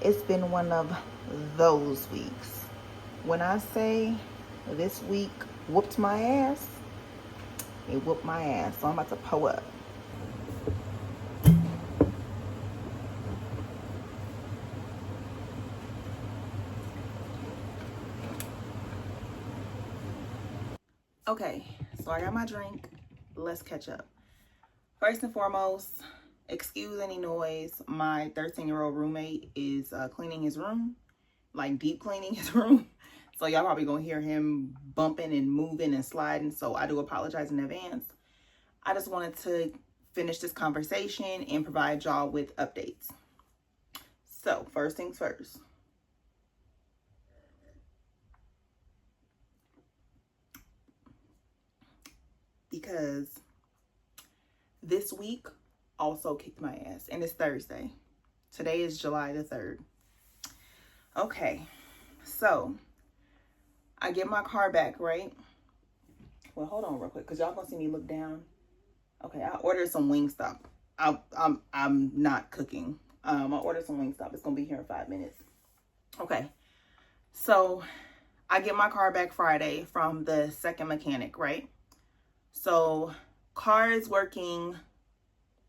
It's been one of those weeks. When I say this week whooped my ass, it whooped my ass. So I'm about to pull up. Okay, so I got my drink. Let's catch up. First and foremost, excuse any noise. My 13-year-old roommate is cleaning his room, like deep cleaning his room. So y'all probably gonna hear him bumping and moving and sliding. So I do apologize in advance. I just wanted to finish this conversation and provide y'all with updates. So first things first. Because this week also kicked my ass, and it's Thursday. Today is July the 3rd. Okay, so I get my car back, right? Well, hold on real quick, because y'all gonna see me look down. Okay, I ordered some Wingstop. I'm not cooking. I ordered some Wingstop. It's gonna be here in 5 minutes. Okay, so I get my car back Friday from the second mechanic, right? So car is working,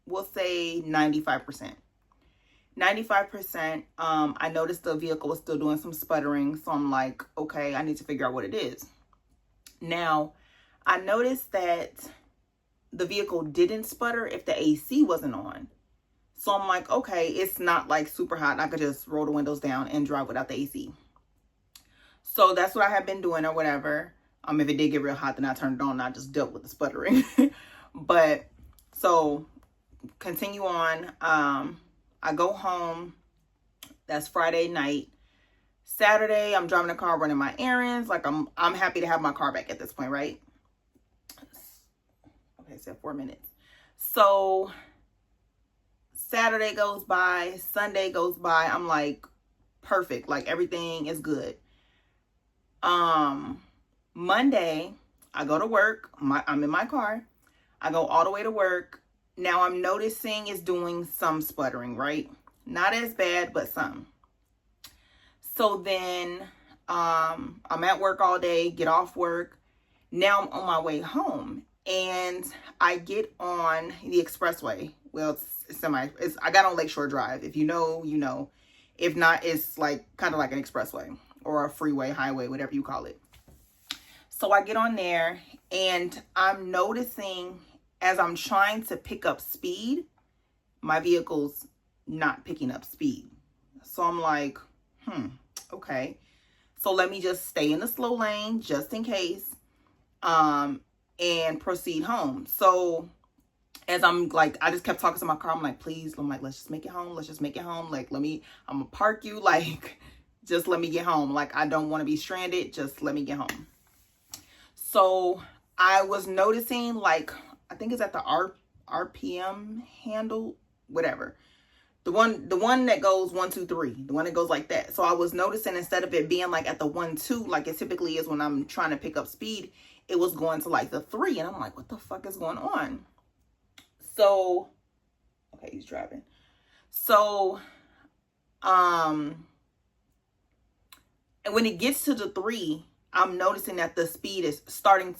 we'll say 95%. 95%. I noticed the vehicle was still doing some sputtering. So I'm like, okay, I need to figure out what it is. Now, I noticed that the vehicle didn't sputter if the AC wasn't on. So I'm like, okay, it's not like super hot. I could just roll the windows down and drive without the AC. So that's what I have been doing or whatever. If it did get real hot, then I turned it on and I just dealt with the sputtering. But so continue on. I go home. That's Friday night. Saturday, I'm driving the car, running my errands. Like I'm happy to have my car back at this point, right? Okay, so 4 minutes. So Saturday goes by, Sunday goes by. I'm like, perfect. Like everything is good. Monday, I go to work. I'm in my car. I go all the way to work. Now I'm noticing it's doing some sputtering, right? Not as bad, but some. So then I'm at work all day, get off work. Now I'm on my way home and I get on the expressway. Well, I got on Lakeshore Drive. If you know, you know. If not, it's like kind of like an expressway or a freeway, highway, whatever you call it. So I get on there and I'm noticing as I'm trying to pick up speed, my vehicle's not picking up speed. So I'm like, okay. So let me just stay in the slow lane just in case, and proceed home. So as I'm like, I just kept talking to my car. I'm like, please, let's just make it home. Let's just make it home. Like, I'm gonna park you. Like, just let me get home. Like, I don't want to be stranded. Just let me get home. So I was noticing, like, I think it's at the RPM handle, whatever. The one that goes 1, 2, 3, the one that goes like that. So I was noticing instead of it being like at the 1, 2, like it typically is when I'm trying to pick up speed, it was going to like the 3. And I'm like, what the fuck is going on? So, okay, he's driving. So, and when it gets to the 3, I'm noticing that the speed is starting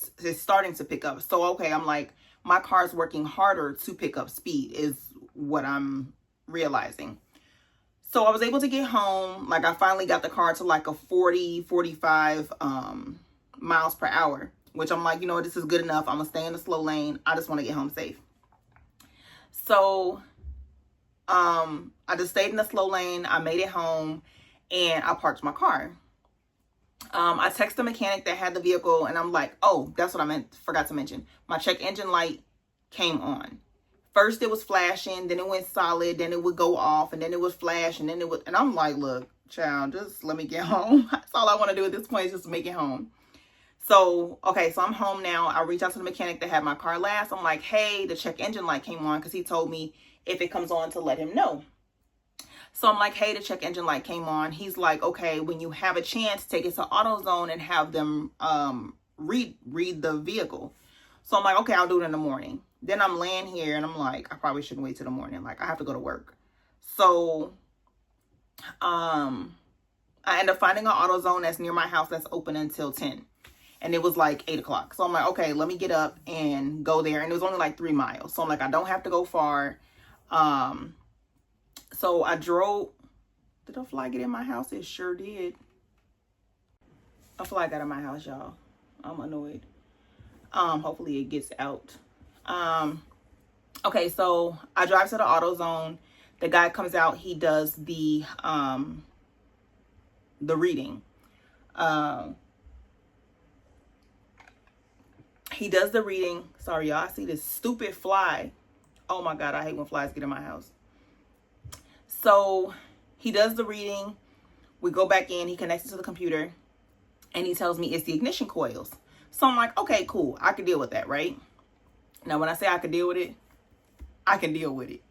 to pick up. So, okay, I'm like, my car's working harder to pick up speed is what I'm realizing. So I was able to get home. Like I finally got the car to like a 40, 45 miles per hour, which I'm like, you know what, this is good enough. I'm gonna stay in the slow lane. I just want to get home safe. So I just stayed in the slow lane. I made it home and I parked my car. I texted the mechanic that had the vehicle and I'm like, oh, that's what I forgot to mention. My check engine light came on. First it was flashing, then it went solid, then it would go off, and then it would flash, and then it would, and I'm like, look, child, just let me get home. That's all I want to do at this point is just make it home. So, okay, so I'm home now. I reached out to the mechanic that had my car last. I'm like, hey, the check engine light came on because he told me if it comes on to let him know. So I'm like, hey, the check engine light came on. He's like, okay, when you have a chance, take it to AutoZone and have them read the vehicle. So I'm like, okay, I'll do it in the morning. Then I'm laying here and I'm like, I probably shouldn't wait till the morning. Like, I have to go to work. So I end up finding an AutoZone that's near my house that's open until 10. And it was like 8 o'clock. So I'm like, okay, let me get up and go there. And it was only like 3 miles. So I'm like, I don't have to go far. So I drove. Did a fly get in my house? It sure did. A fly got in my house, y'all. I'm annoyed. Hopefully it gets out. Okay, so I drive to the AutoZone. The guy comes out. He does the reading. He does the reading. Sorry, y'all. I see this stupid fly. Oh my God, I hate when flies get in my house. So he does the reading. We go back in. He connects it to the computer. And he tells me it's the ignition coils. So I'm like, okay, cool. I can deal with that, right? Now, when I say I can deal with it, I can deal with it.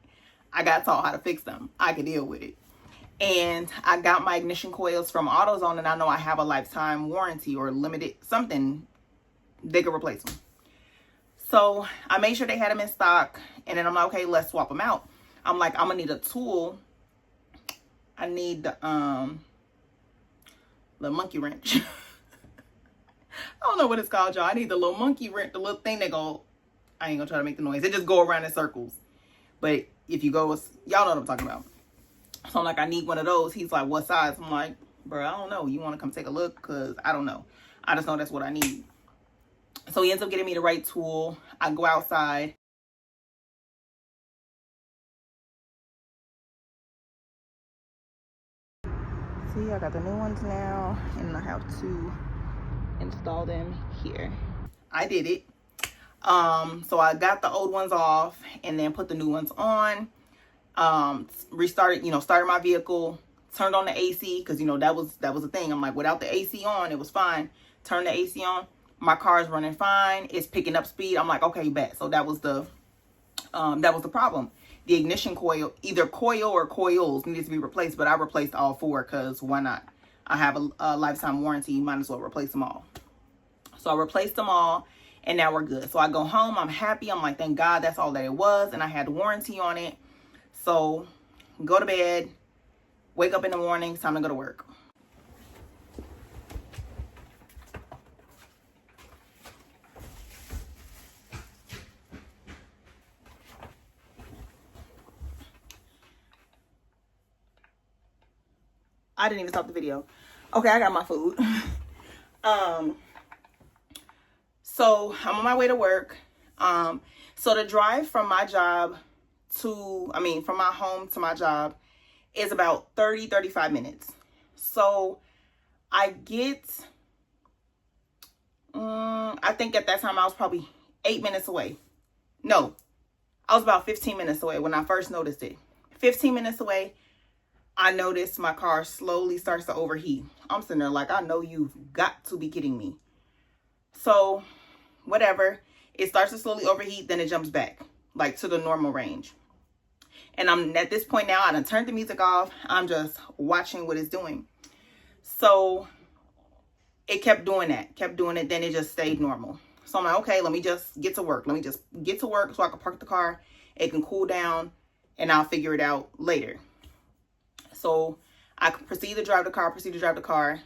I got taught how to fix them. I can deal with it. And I got my ignition coils from AutoZone, and I know I have a lifetime warranty or limited something. They could replace them. So I made sure they had them in stock. And then I'm like, okay, let's swap them out. I'm like, I'm going to need a tool. I need the monkey wrench. I don't know what it's called, y'all. I need the little monkey wrench, the little thing that go, I ain't gonna try to make the noise. It just go around in circles. But if you go, y'all know what I'm talking about. So I'm like, I need one of those. He's like, what size? I'm like, bro, I don't know. You want to come take a look? Because I don't know. I just know that's what I need. So he ends up getting me the right tool. I go outside. See, I got the new ones now. And I have to install them here. I did it. So I got the old ones off and then put the new ones on. Restarted, started my vehicle, turned on the AC because that was the thing. I'm like, without the AC on, it was fine. Turn the AC on, my car is running fine. It's picking up speed. I'm like, okay, bet. So that was the problem. The ignition coil, either coil or coils, needs to be replaced. But I replaced all 4 because why not? I have a lifetime warranty. Might as well replace them all. So I replaced them all. And now we're good. So I go home. I'm happy. I'm like, thank God that's all that it was. And I had warranty on it. So go to bed. Wake up in the morning. It's time to go to work. I didn't even stop the video. Okay, I got my food. So I'm on my way to work. So the drive from my job from my home to my job is about 35 minutes. So I get, I think at that time I was probably 8 minutes away. No, I was about 15 minutes away when I first noticed it. 15 minutes away, I noticed my car slowly starts to overheat. I'm sitting there like, I know you've got to be kidding me. So whatever, it starts to slowly overheat, then it jumps back like to the normal range. And I'm at this point now, I done turned the music off. I'm just watching what it's doing. So it kept doing that, then it just stayed normal. So I'm like, okay, let me just get to work. Let me just get to work so I can park the car. It can cool down and I'll figure it out later. So I proceed to drive the car.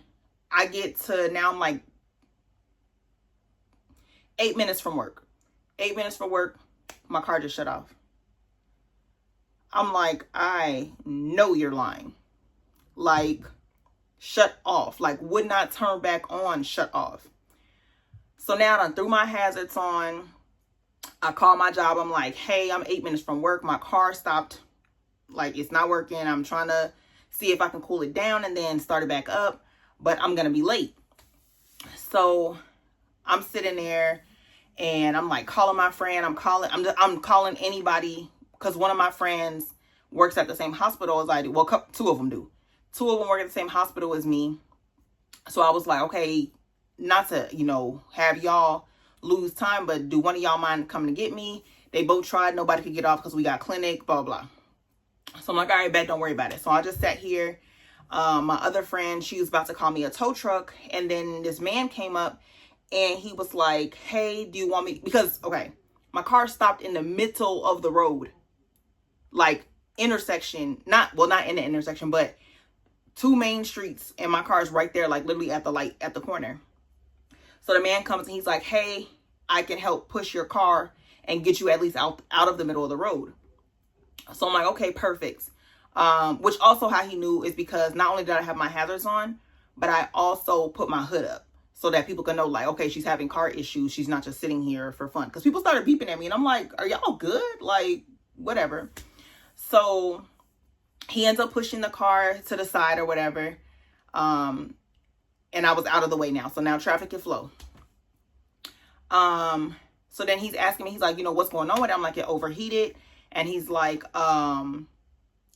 I get to, now I'm like 8 minutes from work. 8 minutes from work, my car just shut off. I'm like, I know you're lying. Like, shut off. Like, would not turn back on, shut off. So now I done threw my hazards on. I call my job. I'm like, hey, I'm 8 minutes from work. My car stopped. Like, it's not working. I'm trying to see if I can cool it down and then start it back up. But I'm going to be late. So I'm sitting there and I'm like calling my friend. I'm calling anybody because one of my friends works at the same hospital as I do. Well, 2 of them do. 2 of them work at the same hospital as me. So I was like, okay, not to, have y'all lose time, but do one of y'all mind coming to get me? They both tried. Nobody could get off because we got clinic, blah, blah. So I'm like, all right, bet, don't worry about it. So I just sat here. My other friend, she was about to call me a tow truck. And then this man came up and he was like, hey, do you want me? Because, okay, my car stopped in the middle of the road. Like intersection, not in the intersection, but two main streets, and my car is right there, like literally at the light at the corner. So the man comes and he's like, hey, I can help push your car and get you at least out of the middle of the road. So I'm like, okay, perfect. Which also how he knew is because not only did I have my hazards on, but I also put my hood up so that people can know, like, okay, she's having car issues. She's not just sitting here for fun. Because people started beeping at me and I'm like, are y'all good? Like, whatever. So he ends up pushing the car to the side or whatever. And I was out of the way now. So now traffic can flow. So then he's asking me, he's like, you know, what's going on with it? I'm like, it overheated. And he's like,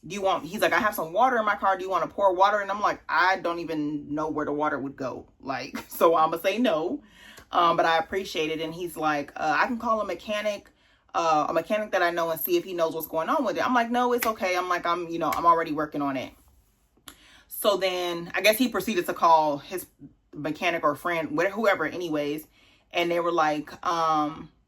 he's like, I have some water in my car. Do you want to pour water? And I'm like, I don't even know where the water would go. Like, so I'm gonna say no. But I appreciate it. And he's like, I can call a mechanic that I know and see if he knows what's going on with it. I'm like, no, it's okay. I'm like, I'm already working on it. So then I guess he proceeded to call his mechanic or friend, whoever anyways. And they were like,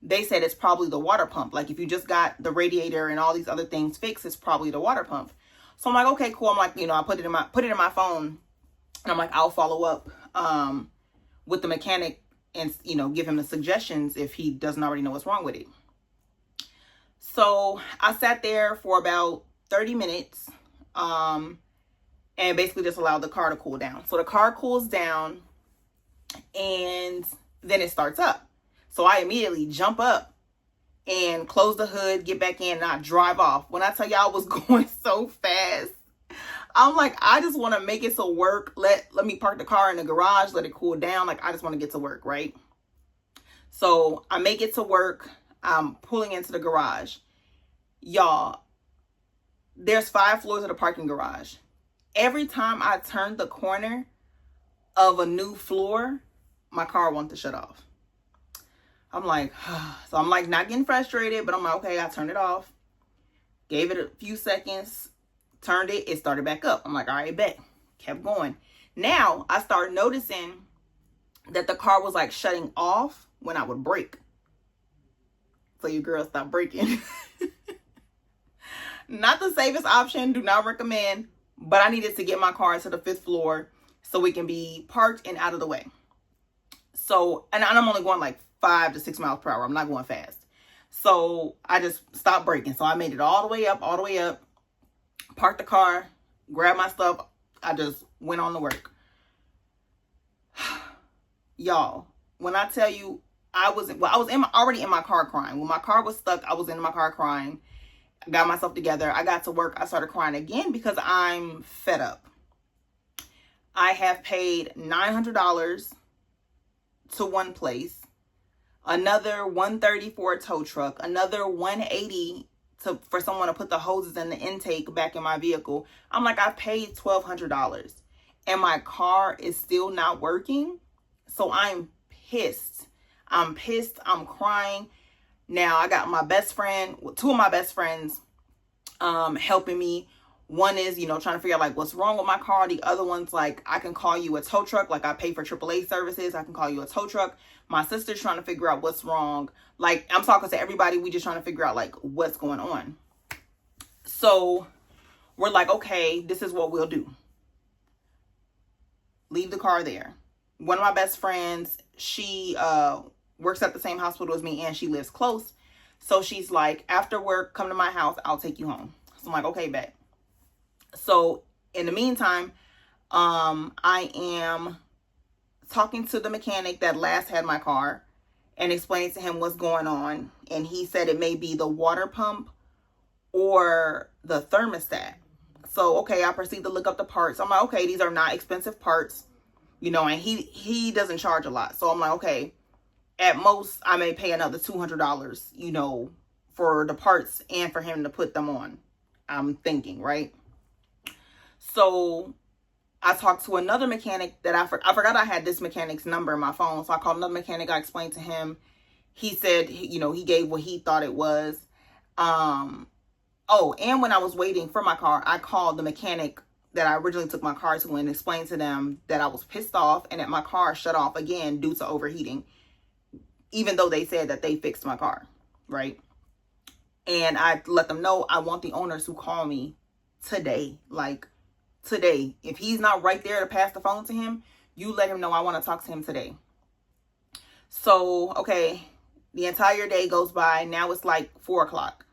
they said it's probably the water pump. Like if you just got the radiator and all these other things fixed, it's probably the water pump. So I'm like, okay, cool. I'm like, I put it in my phone and I'm like, I'll follow up, with the mechanic and, give him the suggestions if he doesn't already know what's wrong with it. So I sat there for about 30 minutes, and basically just allowed the car to cool down. So the car cools down and then it starts up. So I immediately jump up and close the hood, get back in, and I drive off. When I tell y'all I was going so fast, I'm like, I just want to make it so work. Let me park the car in the garage, let it cool down. Like, I just want to get to work, right? So I make it to work. I'm pulling into the garage. Y'all, there's 5 floors of the parking garage. Every time I turn the corner of a new floor, my car wants to shut off. I'm like, so I'm like not getting frustrated, but I'm like, okay, I turned it off. Gave it a few seconds, turned it, it started back up. I'm like, all right, bet. Kept going. Now I started noticing that the car was like shutting off when I would brake. So you girls stop braking. Not the safest option, do not recommend, but I needed to get my car to the 5th floor so we can be parked and out of the way. So, and I'm only going like 5 to 6 miles per hour. I'm not going fast. So I just stopped braking. So I made it all the way up, parked the car, grabbed my stuff. I just went on to work. Y'all, when I tell you, I was already in my car crying. When my car was stuck, I was in my car crying. I got myself together. I got to work. I started crying again because I'm fed up. I have paid $900 to one place, another $130 for a tow truck, another $180 for someone to put the hoses and the intake back in my vehicle. I'm like, I paid $1,200 and my car is still not working. So I'm pissed. I'm crying. Now I got my best friend, 2 of my best friends, helping me. One is, trying to figure out like what's wrong with my car. The other one's like, I can call you a tow truck. Like I pay for AAA services. I can call you a tow truck. My sister's trying to figure out what's wrong. Like I'm talking to everybody. We just trying to figure out like what's going on. So we're like, okay, this is what we'll do. Leave the car there. One of my best friends, she works at the same hospital as me and she lives close. So she's like, after work, come to my house. I'll take you home. So I'm like, okay, bet. So in the meantime, I am talking to the mechanic that last had my car and explaining to him what's going on. And he said it may be the water pump or the thermostat. So, okay, I proceed to look up the parts. I'm like, okay, these are not expensive parts, and he doesn't charge a lot. So I'm like, okay, at most I may pay another $200, for the parts and for him to put them on. I'm thinking, right? So I talked to another mechanic that I forgot I had this mechanic's number in my phone. So I called another mechanic. I explained to him. He said, he gave what he thought it was. Oh, and when I was waiting for my car, I called the mechanic that I originally took my car to and explained to them that I was pissed off and that my car shut off again due to overheating, even though they said that they fixed my car, right? And I let them know I want the owners who call me today, like today. If he's not right there to pass the phone to him, you let him know I want to talk to him today. So, okay, the entire day goes by. Now it's like 4 o'clock.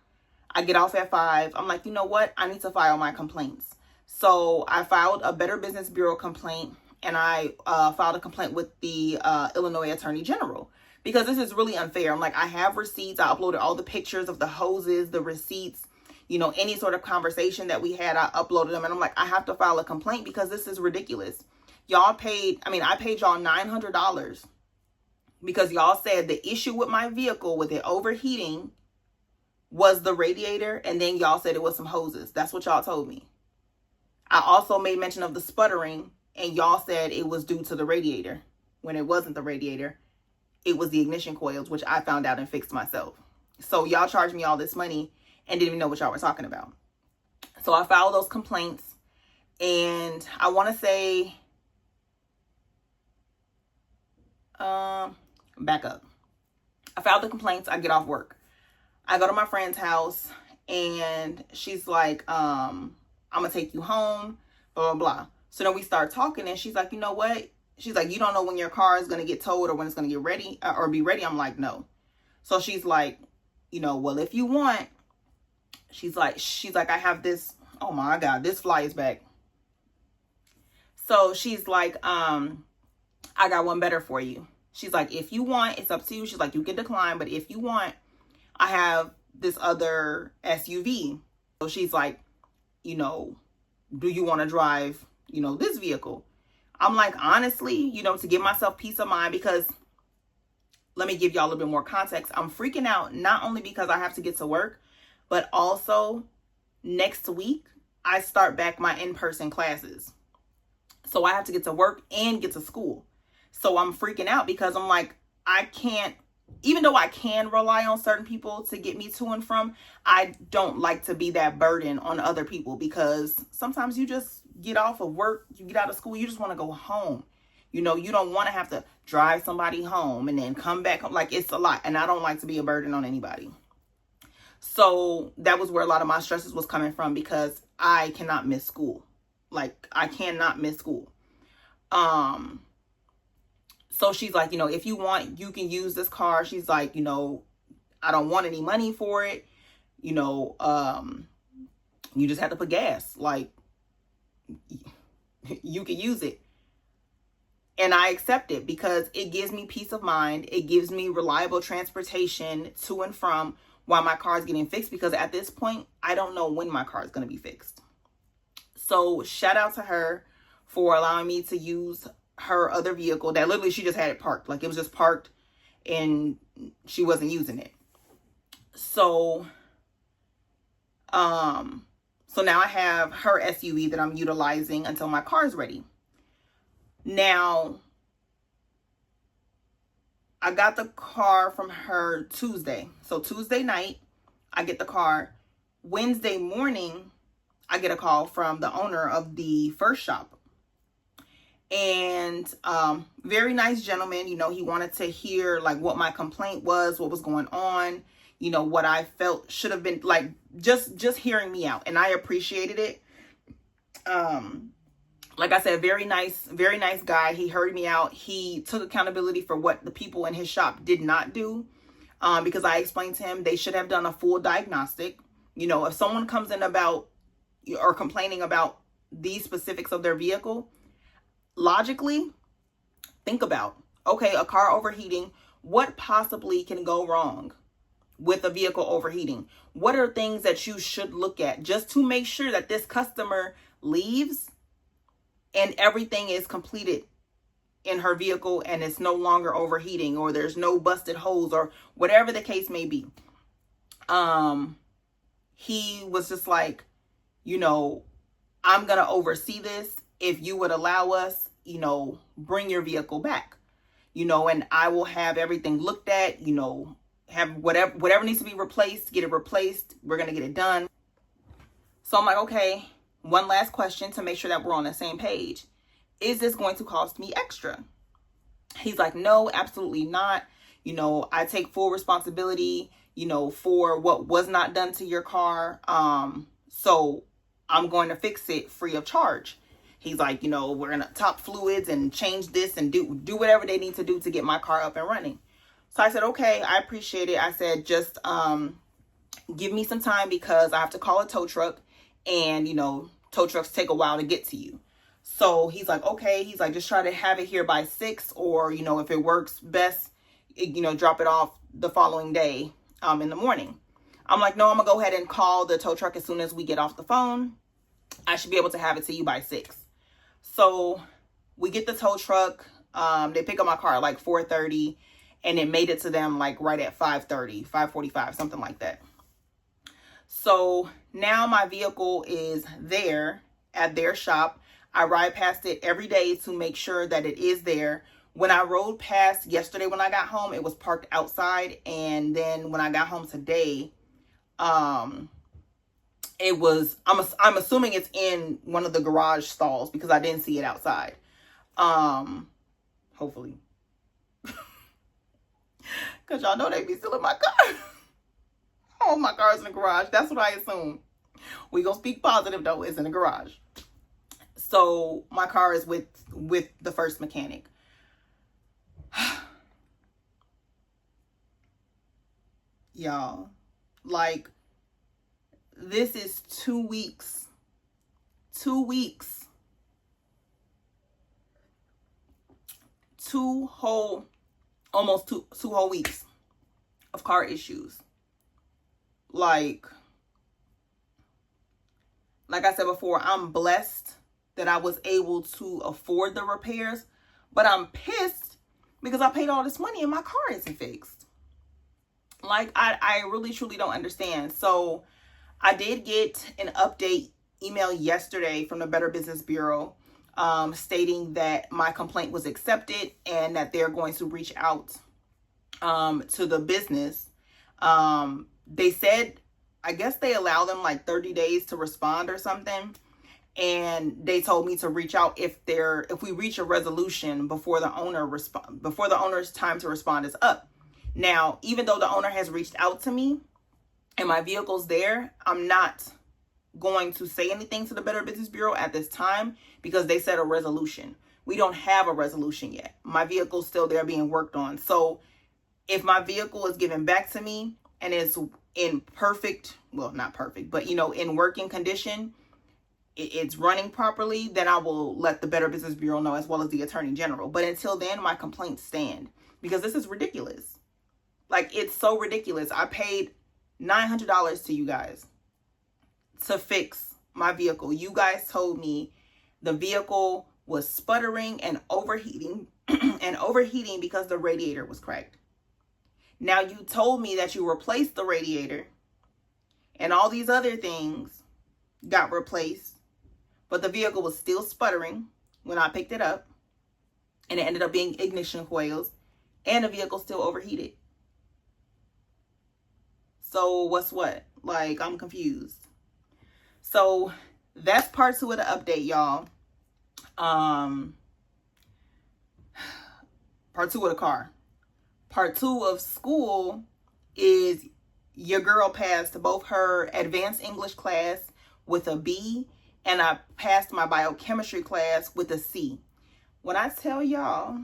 I get off at 5. I'm like, you know what? I need to file my complaints. So I filed a Better Business Bureau complaint, and I filed a complaint with the Illinois Attorney General, because this is really unfair. I'm like, I have receipts. I uploaded all the pictures of the hoses, the receipts, you know, any sort of conversation that we had, I uploaded them. And I'm like, I have to file a complaint because this is ridiculous. I paid y'all $900 because y'all said the issue with my vehicle with it overheating was the radiator, and then y'all said it was some hoses. That's what y'all told me. I also made mention of the sputtering, and y'all said it was due to the radiator, when it wasn't the radiator. It was the ignition coils, which I found out and fixed myself. So y'all charged me all this money and didn't even know what y'all were talking about. So I filed those complaints, and I want to say, back up. I filed the complaints. I get off work. I go to my friend's house, and she's like, I'm going to take you home, blah, blah, blah. So then we start talking, and she's like, you know what? She's like, you don't know when your car is going to get towed or when it's going to get ready or be ready. I'm like, no. So she's like, you know, well, if you want, she's like, I have this. Oh my God, this fly is back. So she's like, I got one better for you. She's like, if you want, it's up to you. She's like, you can decline, but if you want, I have this other SUV. So she's like, you know, do you want to drive, you know, this vehicle? I'm like, honestly, you know, to give myself peace of mind, because let me give y'all a little bit more context. I'm freaking out, not only because I have to get to work, but also next week, I start back my in-person classes. So I have to get to work and get to school. So I'm freaking out because I'm like, I can't, even though I can rely on certain people to get me to and from, I don't like to be that burden on other people, because sometimes you just get off of work, you get out of school, you just want to go home. You know, you don't want to have to drive somebody home and then come back home. Like, it's a lot, and I don't like to be a burden on anybody. So that was where a lot of my stresses was coming from, because I cannot miss school. Like, I cannot miss school. So she's like, you know, if you want, you can use this car. She's like, you know, I don't want any money for it. You know, you just have to put gas. Like, you can use it. And I accept it because it gives me peace of mind. It gives me reliable transportation to and from while my car is getting fixed, because at this point, I don't know when my car is going to be fixed. So shout out to her for allowing me to use her other vehicle that literally she just had it parked. Like, it was just parked and she wasn't using it. So, so now I have her SUV that I'm utilizing until my car is ready. Now, I got the car from her Tuesday. So Tuesday night, I get the car. Wednesday morning, I get a call from the owner of the first shop. And very nice gentleman. You know, he wanted to hear like what my complaint was, what was going on, you know, what I felt should have been, like, just hearing me out. And I appreciated it. Like I said, very nice guy. He heard me out. He took accountability for what the people in his shop did not do. Because I explained to him they should have done a full diagnostic. You know, if someone comes in about or complaining about these specifics of their vehicle, logically think about, okay, a car overheating, what possibly can go wrong with a vehicle overheating? What are things that you should look at just to make sure that this customer leaves and everything is completed in her vehicle and it's no longer overheating, or there's no busted hose, or whatever the case may be. He was just like, you know, I'm going to oversee this. If you would allow us, you know, bring your vehicle back, you know, and I will have everything looked at, you know, have whatever needs to be replaced, get it replaced. We're going to get it done. So I'm like, okay, one last question to make sure that we're on the same page. Is this going to cost me extra? He's like, no, absolutely not. You know, I take full responsibility, you know, for what was not done to your car. So I'm going to fix it free of charge. He's like, we're gonna top fluids and change this and do whatever they need to do to get my car up and running. So I said, okay, I appreciate it. I said, just give me some time because I have to call a tow truck, and tow trucks take a while to get to you. So he's like, okay. He's like, just try to have it here by 6, or if it works best, drop it off the following day in the morning. I'm like, no, I'm gonna go ahead and call the tow truck as soon as we get off the phone. I should be able to have it to you by 6. So we get the tow truck. They pick up my car at like 4:30, and it made it to them like right at 5:30, 5:45, something like that. So now my vehicle is there at their shop. I ride past it every day to make sure that it is there. When I rode past yesterday when I got home, it was parked outside. And then when I got home today, it was, I'm assuming it's in one of the garage stalls because I didn't see it outside. Hopefully. Because y'all know they be stealing my car. Oh, my car's in the garage. That's what I assume. We gonna speak positive though. It's in the garage. So my car is with the first mechanic. Y'all, like, this is 2 weeks. 2 weeks. 2 whole weeks of car issues. Like I said before, I'm blessed that I was able to afford the repairs, but I'm pissed because I paid all this money and my car isn't fixed. Like, I really truly don't understand. So I did get an update email yesterday from the Better Business Bureau stating that my complaint was accepted and that they're going to reach out to the business. They said, I guess they allow them like 30 days to respond or something. And they told me to reach out if we reach a resolution before the owner's time to respond is up. Now, even though the owner has reached out to me and my vehicle's there, I'm not going to say anything to the Better Business Bureau at this time because they said a resolution. We don't have a resolution yet. My vehicle's still there being worked on. So if my vehicle is given back to me and is in perfect, well, not perfect, but in working condition, it's running properly, then I will let the Better Business Bureau know as well as the Attorney General. But until then, my complaints stand because this is ridiculous. Like, it's so ridiculous. I paid $900 to you guys to fix my vehicle. You guys told me the vehicle was sputtering and overheating because the radiator was cracked. Now you told me that you replaced the radiator and all these other things got replaced, but the vehicle was still sputtering when I picked it up, and it ended up being ignition coils, and the vehicle still overheated. So what's what? Like, I'm confused. So that's part 2 of the update, y'all. Part 2 of the car. Part 2 of school is your girl passed both her advanced English class with a B, and I passed my biochemistry class with a C. When I tell y'all,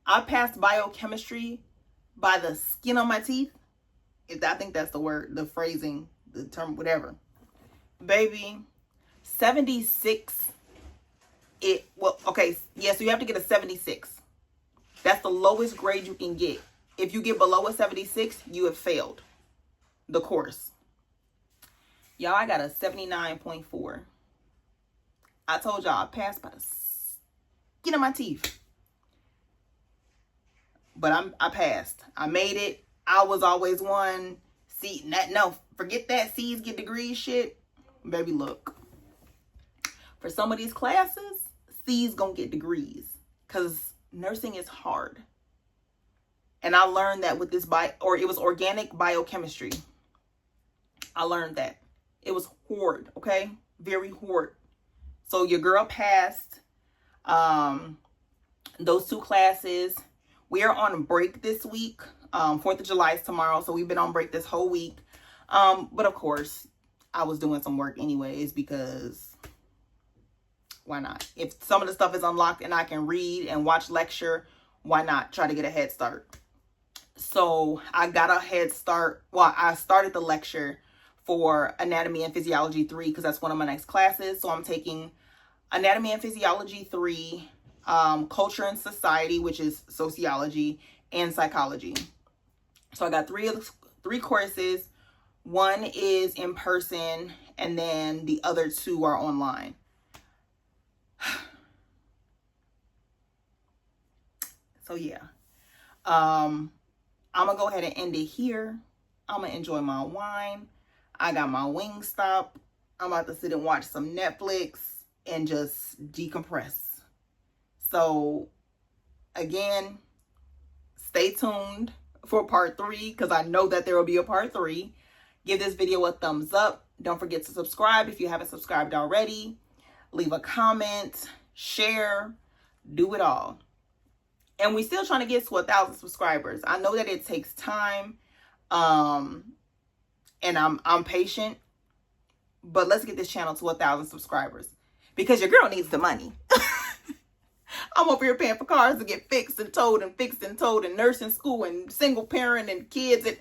I passed biochemistry by the skin on my teeth. I think that's the word, the phrasing, the term, whatever. Baby, 76. So you have to get a 76. That's the lowest grade you can get. If you get below a 76, you have failed the course. Y'all, I got a 79.4. I told y'all I passed by the skin of my teeth. But I passed. I made it. I was always one. Forget that C's get degrees shit. Baby, look. For some of these classes, C's gonna get degrees. Because nursing is hard. And I learned that with this it was organic biochemistry. I learned that. It was hard, okay? Very hard. So your girl passed those 2 classes. We are on break this week. 4th of July is tomorrow, so we've been on break this whole week. But of course, I was doing some work anyways, because why not? If some of the stuff is unlocked and I can read and watch lecture, why not try to get a head start? So I got a head start. Well, I started the lecture for Anatomy and Physiology 3 because that's one of my next classes. So I'm taking Anatomy and Physiology 3, Culture and Society, which is sociology, and psychology. So I got three courses. One is in person, and then the other two are online. So yeah, I'm gonna go ahead and end it here. I'm gonna enjoy my wine. I got my Wingstop. I'm about to sit and watch some Netflix and just decompress. So again, stay tuned for part 3, because I know that there will be a part 3. Give this video a thumbs up. Don't forget to subscribe if you haven't subscribed already. Leave a comment, share, do it all. And we're still trying to get to 1,000 subscribers. I know that it takes time, and I'm patient, but let's get this channel to 1,000 subscribers, because your girl needs the money. I'm over here paying for cars to get fixed and towed and nursing school and single parent and kids. And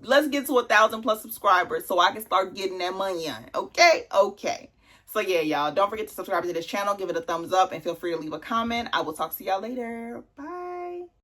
let's get to 1,000 plus subscribers so I can start getting that money on. Okay? Okay. So yeah, y'all, don't forget to subscribe to this channel. Give it a thumbs up and feel free to leave a comment. I will talk to y'all later. Bye.